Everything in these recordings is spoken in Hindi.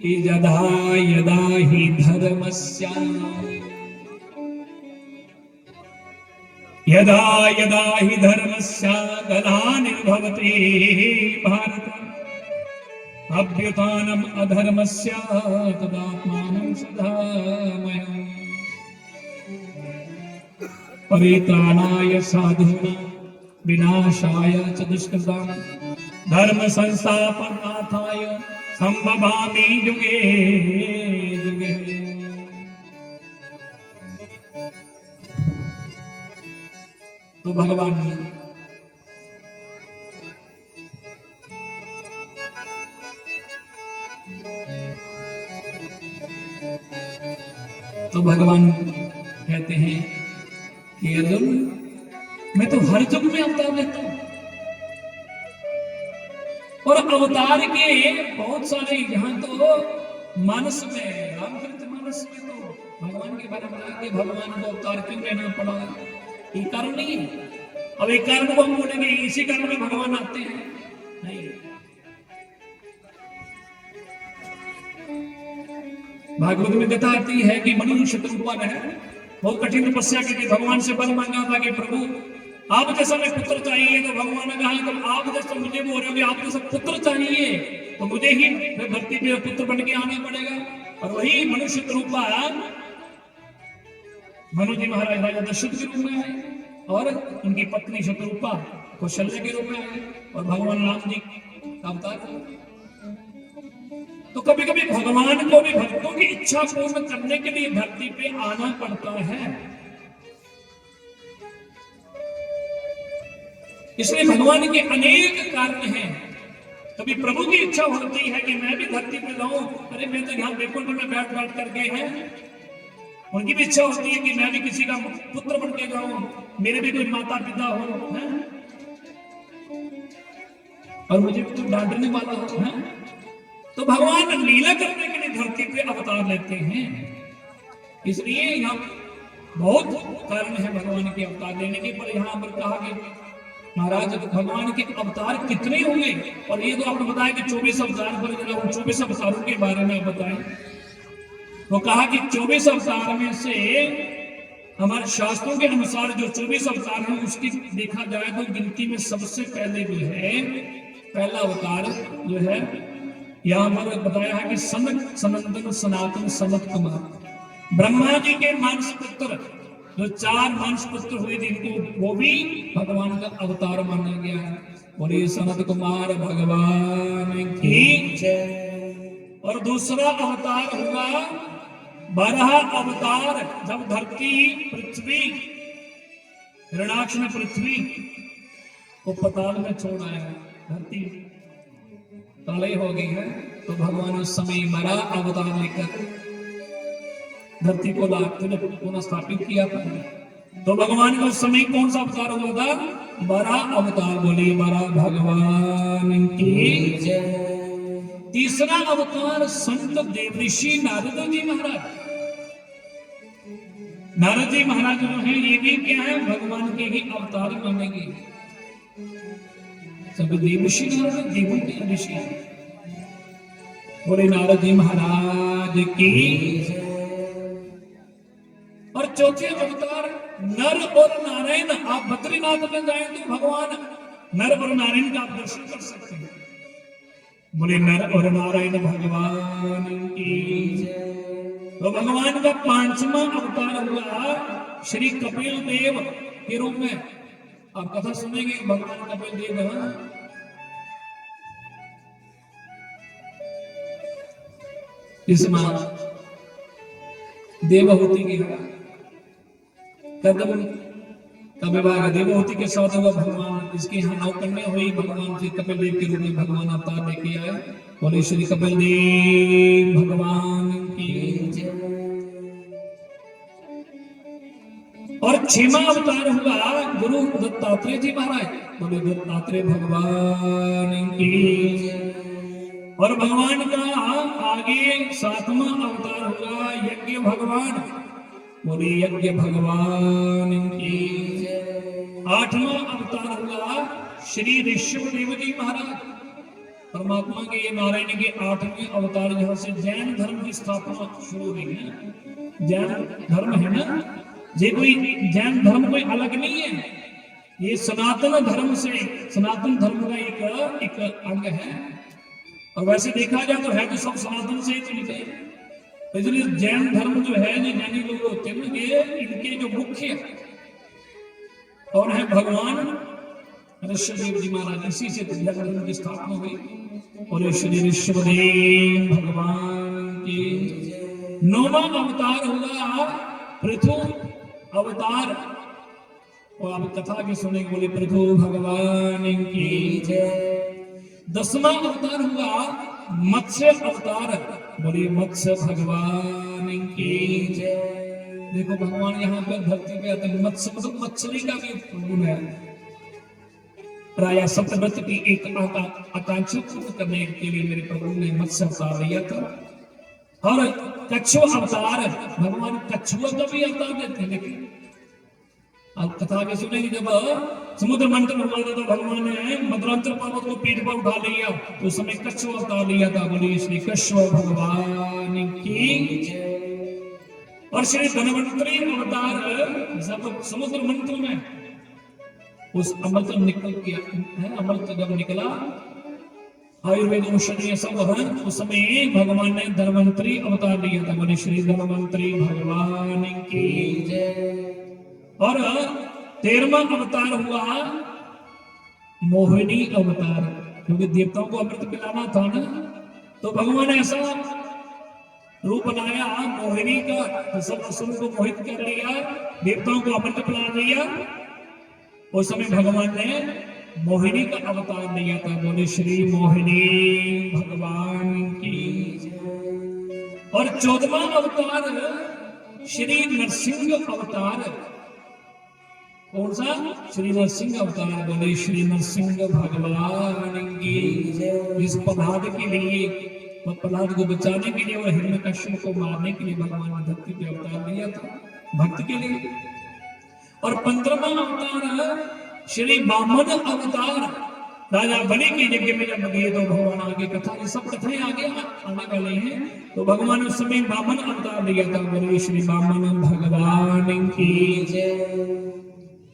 कि यदा यदा हि धर्मस्य यदा यदा हि धर्मस्य ग्लानिर्भवति भारत अभ्युत्थानम् अधर्मस्य तदात्मानं सदामयम् परित्राणाय साधूनां विनाशाय च दुष्कृतां धर्म संस्थापनार्थाय संभवामि युगे युगे। तो भगवान कहते हैं कि अर्जुन मैं तो हर युग में अवतार लेता हूं और अवतार के बहुत सारे यहाँ तो मानस में रामचरित मानस में तो भगवान के बारे में कि भगवान को अवतार क्यों लेना पड़ा, ये कारण नहीं है। अब एक कारण को हम बोलेंगे इसी कारण में भगवान आते हैं, नहीं। भागवत में कथा आती है कि मनुष्य रूपा है बहुत कठिन तपस्या की थी, भगवान से वर मांगा था कि प्रभु आप जैसा मैं पुत्र चाहिए, तो भगवान ने कहा तो आप जैसा मुझे बोल रहे हो आप जैसा पुत्र चाहिए तो मुझे ही धरती पे पुत्र बन के आना पड़ेगा। और वही मनुष्य रूपा मनु जी महाराज राजा दशरथ के रूप में आए और उनकी पत्नी शत्रुपा कौशल्य के रूप में आए और भगवान राम जी का अवतार। तो कभी कभी भगवान को भी भक्तों की इच्छा पूर्ण करने के लिए धरती पे आना पड़ता है। इसलिए भगवान के अनेक कारण हैं। कभी प्रभु की इच्छा होती है कि मैं भी धरती पे रहूं, अरे मैं तो यहाँ बैकुंठ में बैठ बैठ करके हैं। उनकी भी इच्छा होती है कि मैं भी किसी का पुत्र बन के जाऊं, मेरे भी कोई माता पिता हो है? और मुझे भी तो डांटने वाला हो है? तो भगवान लीला करने के लिए धरती पे अवतार लेते हैं। इसलिए यहाँ बहुत कारण है भगवान के अवतार लेने के। पर यहाँ पर कहा कि महाराज भगवान के अवतार कितने होंगे, और ये तो आपने बताया कि 24 अवतार पर 24 अवतारों के बारे में बताएं। तो कहा कि 24 अवतार में से हमारे शास्त्रों के अनुसार जो 24 अवतार हैं उसकी देखा जाए तो गिनती में सबसे पहले जो है पहला अवतार जो है यहाँ पर बताया है कि सनक सनंदन सनातन सनत कुमार ब्रह्मा जी के मानस पुत्र जो 4 मानस पुत्र हुए जिनको वो भी भगवान का अवतार माना गया है। और ये सनत कुमार भगवान की जय। और दूसरा अवतार हुआ बारह अवतार जब धरती पृथ्वी हिरण्याक्ष ने पृथ्वी को पताल में छोड़ आया, धरती प्रलय हो गई है, तो भगवान उस समय बड़ा अवतार लेकर धरती को पुनः स्थापित किया था। तो भगवान का उस समय कौन सा अवतार हुआ था? बड़ा अवतार। बोले बड़ा भगवान की जय। तीसरा अवतार संत देवऋषि नारद जी महाराज। नारद जी महाराज जो है ये भी क्या है भगवान के ही अवतार मानेंगे। सब देवऋषि नारद देवों के ऋषि। बोले नारद जी महाराज की। और चौथे अवतार नर और नारायण। आप बद्रीनाथ में जाएं तो भगवान नर और नारायण का आप दर्शन कर सकते हैं। बोले नर और नारायण भगवान की जय। तो भगवान का 5वां अवतार हुआ श्री कपिल देव के रूप में। आप कथा सुनेंगे भगवान कपिल देव इसमें देवहूति की विवाह देवहूति के साथ हुआ भगवान। इसके यहाँ 9 कन्या हुई। भगवान श्री कपिल देव के रूप में भगवान अवतार लेके आए। बोले श्री कपिल देव भगवान की जय। और 6वां अवतार हुआ गुरु दत्तात्रेय जी महाराज। बोले दत्तात्रेय भगवान की जय। और भगवान का आगे 7वां अवतार हुआ यज्ञ भगवान। बोले यज्ञ भगवान की जय। 8वां अवतार हुआ श्री ऋषभ देव जी महाराज। परमात्मा के ये नारायण के 8वें अवतार जहां से जैन धर्म की स्थापना शुरू हुई है। जैन धर्म है ना, ये कोई जैन धर्म कोई अलग नहीं है, ये सनातन धर्म से, सनातन धर्म का एक अंग है। और वैसे देखा जाए तो है तो सब सनातन से ही तो निकले। तो इसलिए जैन धर्म जो है, जो जैनी लोग होते हैं, ये इनके जो मुख्य और है भगवान ऋषभदेव जी महाराज, इसी से जैन धर्म की स्थापना हुई। और श्री ऋषभदेव भगवान की 9वां अवतार होगा पृथु अवतार। और आप कथा के सुने बोले पृथु भगवान की जय। 10वां अवतार हुआ मत्स्य अवतार, बोलिए मत्स्य भगवान की जय। देखो भगवान यहाँ पर धरती पे आते हैं, मत्स्य मतलब मछली का भी गुण है। राजा सत्यव्रत की एक आकांक्षा पूर्ण करने के लिए मेरे प्रभु ने मत्स्य अवतार लिया था। और कछुआ अवतार, भगवान कछुआ का भी अवतार देते हैं। लेकिन आप कथा के सुनेंगे, जब समुद्र मंथन हुआ था तो भगवान ने मधुरांचल पर्वत को पीठ पर उठा लिया, तो उस समय कछुआ अवतार लिया था। बोलिए श्री कछुआ भगवान की जय। और श्री धन्वंतरी अवतार जब समुद्र मंथन में उस अमृत निकल गया है, अमृत जब निकला, आयुर्वेद औषधि सब है, उस समय भगवान ने धन्वंतरी अवतार लिया था। बोले श्री धन्वंतरी भगवान की जय। और 13वां अवतार हुआ मोहिनी अवतार, क्योंकि देवताओं को अमृत पिलाना था ना, तो भगवान ने ऐसा रूप बनाया मोहिनी का, तो सब असुर को मोहित कर लिया, देवताओं को अमृत पिला दिया। उस समय भगवान ने मोहिनी का अवतार लिया था। बोले श्री मोहिनी भगवान की जय। और 14वां अवतार श्री नरसिंह अवतार। कौन सा? श्री नरसिंह अवतार। बोले श्री नरसिंह भगवान की जय। इस प्रहलाद के लिए, प्रहलाद को बचाने के लिए और हिरण्यकश्यप को मारने के लिए भगवान ने धरती पे अवतार लिया था, भक्त के लिए। और 15वां अवतार श्री वामन अवतार। राजा बलि के यज्ञ में जब गए तो भगवान आगे कथा, ये सब कथाएं आगे आने वाले हैं, तो भगवान उस समय वामन अवतार लिया था। बोले श्री वामन भगवान की जय।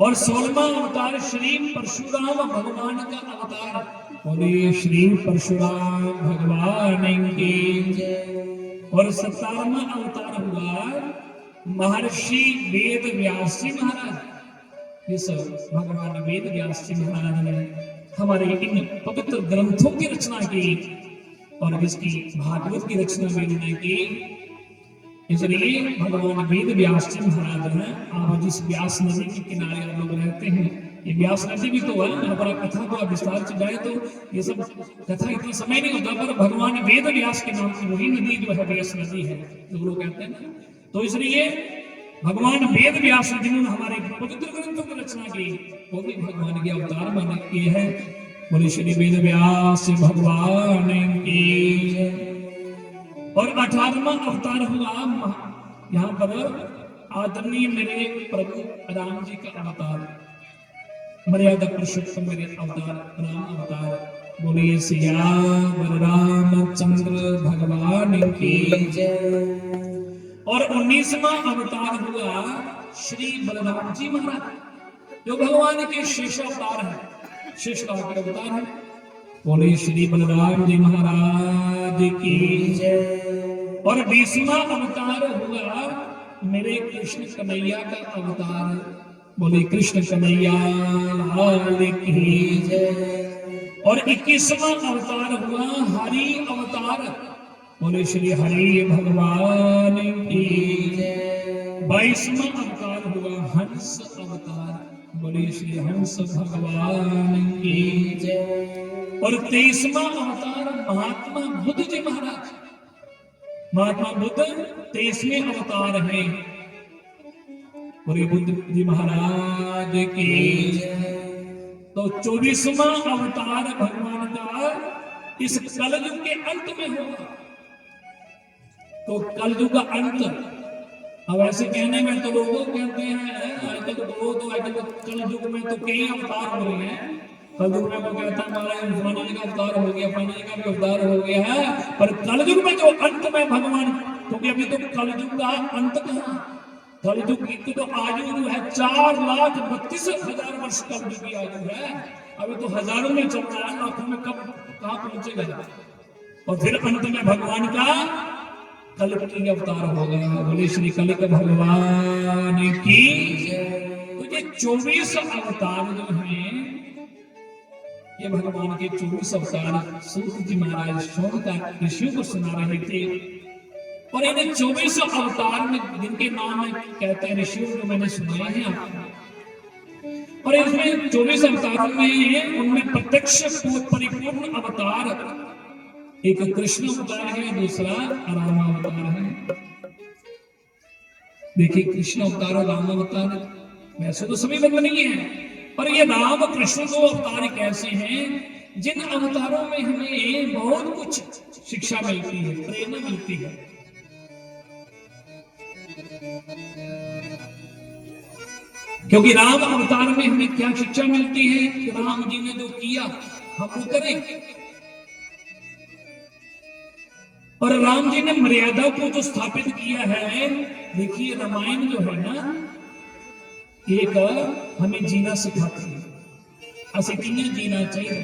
और 16वां अवतार श्री परशुराम भगवान का अवतार। बोले श्री परशुराम भगवान की जय। और 17वां अवतार हुआ महर्षि वेद व्यास जी महाराज। इस भगवान वेद व्यास जी महाराज ने हमारे इन पवित्र ग्रंथों की रचना की, और इसकी भागवत की रचना भी उन्होंने की। इसलिए भगवान वेद व्यास जी महाराज ने, आप जिस व्यास नदी के किनारे आप लोग रहते हैं, ये व्यास नदी भी तो है, यहाँ पर कथा को विस्तार से जाए तो ये सब कथा इतना समय नहीं होता, पर भगवान वेद व्यास के नाम से वही नदी जो है व्यास नदी है, जो लोग कहते हैं ना। तो इसलिए भगवान वेद व्यास जिन्होंने हमारे पवित्र ग्रंथों की रचना की, वो भी भगवान के अवतार माने किए हैं। बोले श्री वेद व्यास भगवान की। और 18वां अवतार हुआ यहाँ पर आदरणीय मेरे प्रभु राम जी का अवतार, मर्यादा पुरुषोत्तम मेरे अवतार राम अवतार। बोलिए सियावर रामचंद्र भगवान की जय। और 19वां अवतार हुआ श्री बलराम जी महाराज, जो भगवान के शेष अवतार है, शेष का अवतार है। बोले श्री बलराम जी महाराज की जय। और 20वां अवतार हुआ मेरे कृष्ण कन्हैया का अवतार। बोले कृष्ण कन्हैया लाल की जय। और 21वां अवतार हुआ हरि अवतार। बोले श्री हरि भगवान की जय। 22वां अवतार हुआ हंस अवतार। बोले श्री हंस भगवान की जय। और 23वां अवतार महात्मा बुद्ध जी महाराज। महात्मा बुद्ध 23वें अवतार हैं। बोले बुद्ध जी महाराज की जय। तो 24वां अवतार भगवान का इस कलयुग के अंत में होगा। तो कलयुग का अंत, अब ऐसे कहने में तो लोग कहते हैं आजकल तो कलयुग में तो कई अवतार हो रहे हैं, कलयुग में वो कहता है महाराज फलाने जगह अवतार हो गया, फलाने जगह भी अवतार हो गया है, पर कलयुग में जो अंत में भगवान, क्योंकि अभी तो कलयुग का अंत कहाँ, कलयुग की तो आयु जो है 4,32,000 वर्ष कलयुग की आयु है। अभी तो हजारों में चल रहा है, लाखों में कब कहाँ पहुंचेगा। और फिर अंत में भगवान का कलयुगी अवतार होगा। बोले श्री कलिक भगवान की। तो ये 24 अवतार जो हैं, ये भगवान के 24 अवतार सूत जी महाराज शौनक ऋषियों को सुना रहे थे। और इन 24 अवतार में जिनके नाम कहते हैं ऋषियों को मैंने सुनाए हैं आपको। और इसमें 24 अवतारों में उनमें प्रत्यक्ष परिपूर्ण अवतार एक कृष्ण अवतार है, दूसरा राम अवतार है। देखिए कृष्ण अवतार और राम अवतार वैसे तो सभी बंद नहीं है, पर ये राम कृष्ण दो अवतार कैसे हैं जिन अवतारों में हमें बहुत कुछ शिक्षा मिलती है, प्रेरणा मिलती है। क्योंकि राम अवतार में हमें क्या शिक्षा मिलती है कि राम जी ने जो किया हम वो करें। और राम जी ने मर्यादा को जो स्थापित किया है, देखिए रामायण जो है ना, एक हमें जीना सिखाती है, असं किया जीना चाहिए।